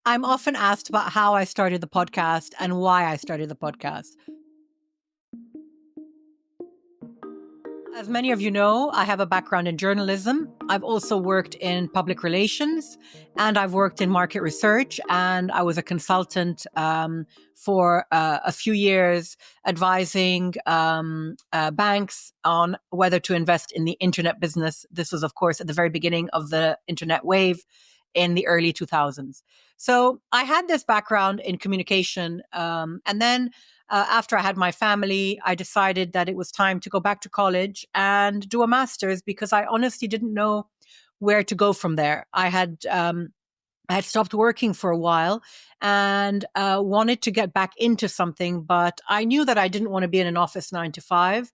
I'm often asked about how I started the podcast and why I started the podcast. As many of you know, I have a background in journalism. I've also worked in public relations and I've worked in market research. And I was a consultant for a few years advising banks on whether to invest in the internet business. This was, of course, at the very beginning of the internet wave in the early 2000s. So I had this background in communication. And then after I had my family, I decided that it was time to go back to college and do a master's because I honestly didn't know where to go from there. I had stopped working for a while and wanted to get back into something, but I knew that I didn't want to be in an office 9 to 5.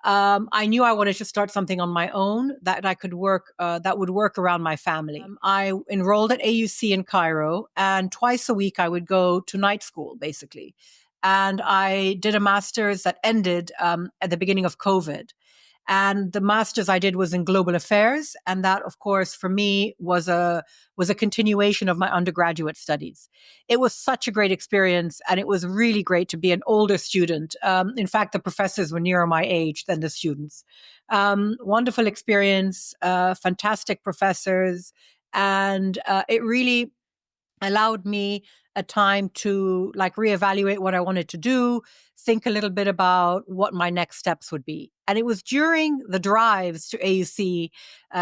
I knew I wanted to start something on my own that I could work, that would work around my family. I enrolled at AUC in Cairo, and twice a week I would go to night school, basically. And I did a master's that ended at the beginning of COVID. And the master's I did was in global affairs, and that, of course, for me was a continuation of my undergraduate studies. It was such a great experience, and it was really great to be an older student. In fact, the professors were nearer my age than the students. Wonderful experience, fantastic professors, and it really allowed me a time to like reevaluate what I wanted to do, think a little bit about what my next steps would be. And it was during the drives to AUC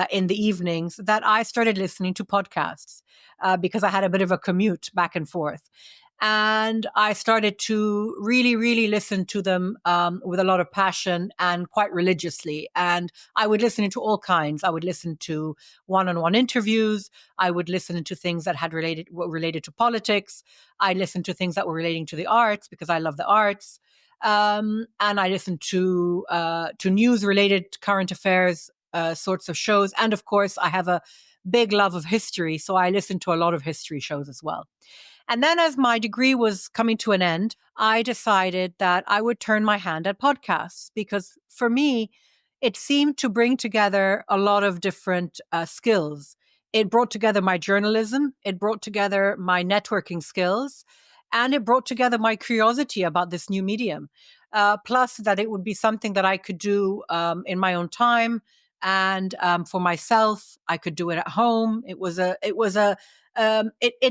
in the evenings that I started listening to podcasts because I had a bit of a commute back and forth. And I started to really, really listen to them with a lot of passion and quite religiously. And I would listen to all kinds. I would listen to one-on-one interviews. I would listen to things that were related to politics. I listened to things that were relating to the arts because I love the arts. And I listened to news related current affairs sorts of shows. And of course, I have a big love of history. So I listened to a lot of history shows as well. And then as my degree was coming to an end, I decided that I would turn my hand at podcasts because for me, it seemed to bring together a lot of different skills. It brought together my journalism, it brought together my networking skills, and it brought together my curiosity about this new medium. Plus, that it would be something that I could do in my own time, and for myself, I could do it at home. It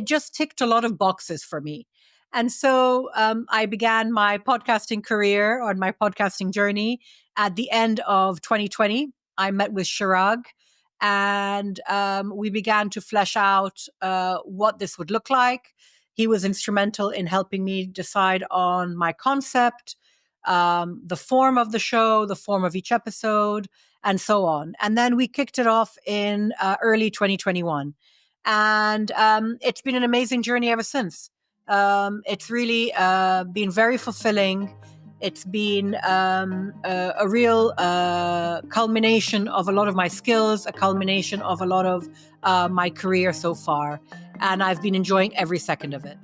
just ticked a lot of boxes for me. And so I began my podcasting career on my podcasting journey at the end of 2020. I met with Chirag and we began to flesh out what this would look like. He was instrumental in helping me decide on my concept, the form of the show, the form of each episode, and so on. And then we kicked it off in early 2021. And it's been an amazing journey ever since. It's really been very fulfilling. It's been a real culmination of a lot of my skills, a culmination of a lot of my career so far. And I've been enjoying every second of it.